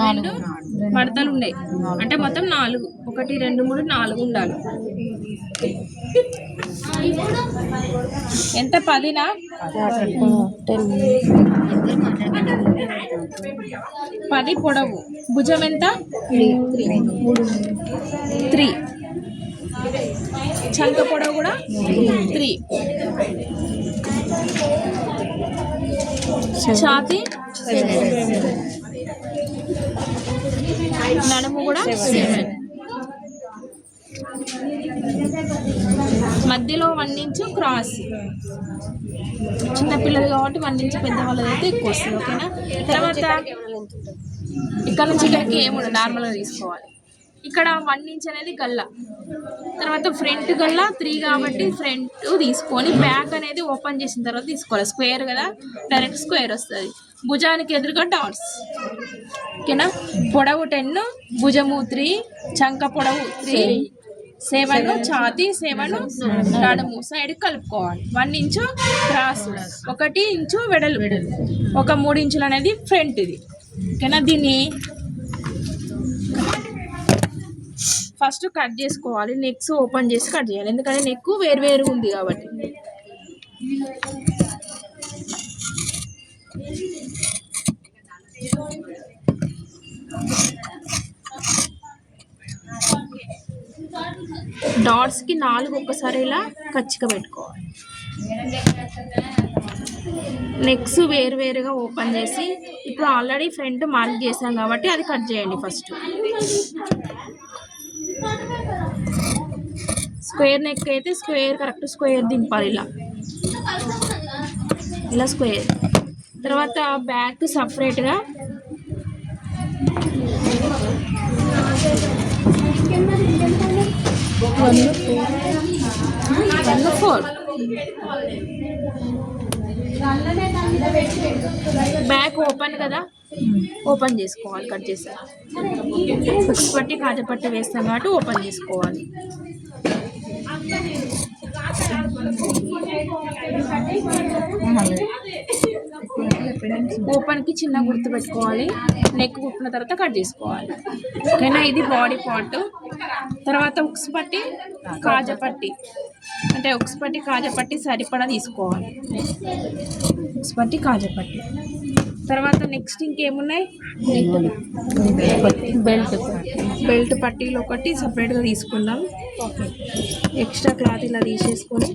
రెండు మడతలు ఉన్నాయి అంటే మొత్తం 4 1 2 3 4 ఉండాలి. ఎంత 10నా 10 పొడవు. భుజం ఎంత 3. చంక పొడవు కూడా 3. ఛాతీ నడుము కూడా 7. మధ్యలో 1 ఇంచు క్రాస్. చిన్నపిల్లలు కాబట్టి 1 ఇంచు, పెద్దవాళ్ళది అయితే ఎక్కువ వస్తుంది. ఓకేనా. తర్వాత ఇక్కడ నుంచి ఇక్కడికి ఏముండదు, నార్మల్గా తీసుకోవాలి. ఇక్కడ 1 ఇంచ్ అనేది గల్ల. తర్వాత ఫ్రంట్ గల్ల 3 కాబట్టి ఫ్రంట్ తీసుకొని బ్యాక్ అనేది ఓపెన్ చేసిన తర్వాత తీసుకోవాలి. స్క్వేర్ కదా, డైరెక్ట్ స్క్వేర్ వస్తుంది. భుజానికి ఎదురుగా డాట్స్. ఓకేనా. పొడవు 10, భుజము 3, చంక పొడవు 3, 7, ఛాతీ 7, నడుము సైడ్ కలుపుకోవాలి. 1 ఇంచు క్రాస్, 1 ఇంచు వెడల్పు, ఒక 3 ఇంచులు అనేది ఫ్రంట్ ఇది. ఓకేనా. దీన్ని ఫస్ట్ కట్ చేసుకోవాలి. నెక్స్ ఓపెన్ చేసి కట్ చేయాలి, ఎందుకంటే నెక్ వేరు ఉంది కాబట్టి. డాట్స్కి 4 ఒక్కసారి ఇలా కచ్చిగా పెట్టుకోవాలి. నెక్స్ వేరుగా ఓపెన్ చేసి, ఇప్పుడు ఆల్రెడీ ఫ్రంట్ మార్క్ చేసాం కాబట్టి అది కట్ చేయండి ఫస్ట్. స్క్వేర్ నెక్ అయితే స్క్వేర్, కరెక్ట్ స్క్వేర్ దింపాలి ఇలా స్క్వేర్. తర్వాత బ్యాక్ సపరేట్గా 1 4. బ్యాక్ ఓపెన్ కదా, ఓపెన్ చేసుకోవాలి. కట్ చేసి బుక్స్ పట్టి కాజపట్టి వేస్తాం కాబట్టి ఓపెన్ చేసుకోవాలి. ఓపెన్కి చిన్న గుర్తు పెట్టుకోవాలి. నెక్ కుట్టిన తర్వాత కట్ చేసుకోవాలి. ఓకేనా. ఇది బాడీ పార్ట్. తర్వాత ఉక్స్ పట్టి కాజపట్టి, అంటే ఉక్స్ పట్టి కాజపట్టి సరిపడా తీసుకోవాలి. ఉక్స్ పట్టి కాజపట్టి. తర్వాత నెక్స్ట్ ఇంకేమున్నాయి, బెల్ట్ పట్టీలు ఒకటి సపరేట్గా తీసుకుందాం. ఎక్స్ట్రా క్లాత్ ఇలా తీసేసుకొని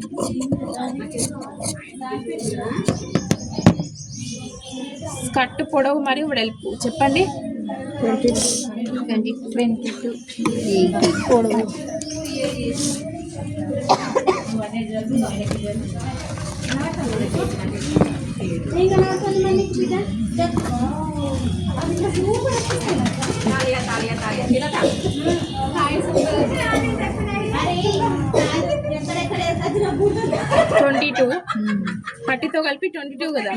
స్కర్ట్ పొడవు మరియు వెడల్పు చెప్పండి. 22 పొడవు. పట్టితో కలిపి 22 కదా.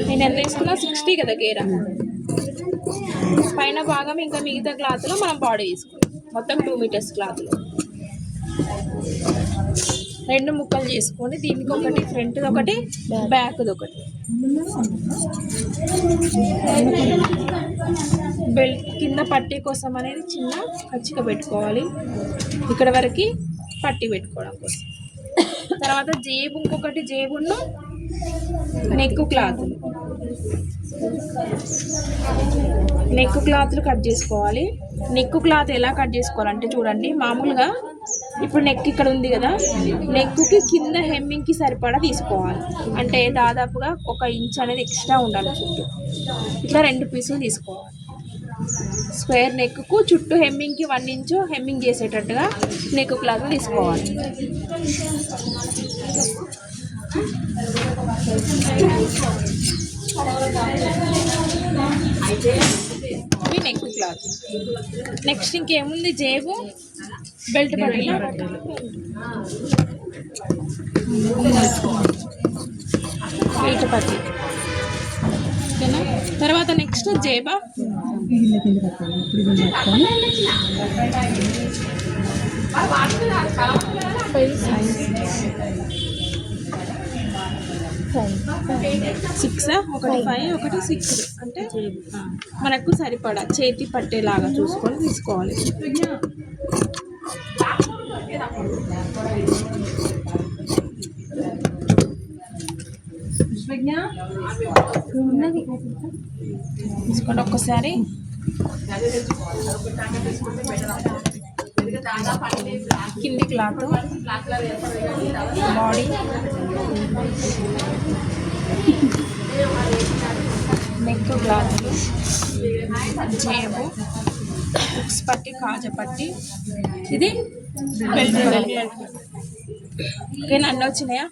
నేను ఎంత వేసుకున్నా 60 కదా గేరా. పైన భాగం ఇంకా మిగతా క్లాత్లో మనం బాడీ తీసుకున్నాం. మొత్తం 2 మీటర్స్ క్లాత్లో 2 ముక్కలు చేసుకొని దీనికి ఒకటి ఫ్రంట్ ఒకటి బ్యాక్ది ఒకటి. బెల్ట్ కింద పట్టీ కోసం అనేది చిన్న కచ్చిక పెట్టుకోవాలి. ఇక్కడ వరకు పట్టీ పెట్టుకోవడం కోసం. తర్వాత జేబు ఇంకొకటి జేబును నెక్ క్లాత్లు కట్ చేసుకోవాలి. నెక్ క్లాత్ ఎలా కట్ చేసుకోవాలంటే చూడండి, మామూలుగా ఇప్పుడు నెక్ ఇక్కడ ఉంది కదా, నెక్కి కింద హెమ్మింగ్కి సరిపడా తీసుకోవాలి. అంటే దాదాపుగా 1 ఇంచ్ అనేది ఎక్స్ట్రా ఉండాలి చుట్టూ. ఇట్లా 2 పీసులు తీసుకోవాలి. స్క్వేర్ నెక్కు చుట్టూ హెమ్మింగ్కి 1 ఇంచు హెమ్మింగ్ చేసేటట్టుగా నెక్ క్లాత్ తీసుకోవాలి. ఇవి నెక్ క్లాత్. నెక్స్ట్ ఇంకేముంది, జేబు, బెల్ట్ పట్టీలు, బెల్ట్ పట్టీ, ఓకేనా. తర్వాత నెక్స్ట్ జేబా, సిక్స్, ఒకటి 5, ఒకటి 6, అంటే మనకు సరిపడా చేతి పట్టేలాగా చూసుకొని తీసుకోవాలి. తీసుకోండి ఒక్కసారి. కింది క్లాత్, బాడీ, నెక్ క్లాత్, జేబు, బుక్స్ పట్టి, కాజ పట్టి, ఇది బెల్ట్. ఓకేనా, అన్నీ వచ్చినాయా?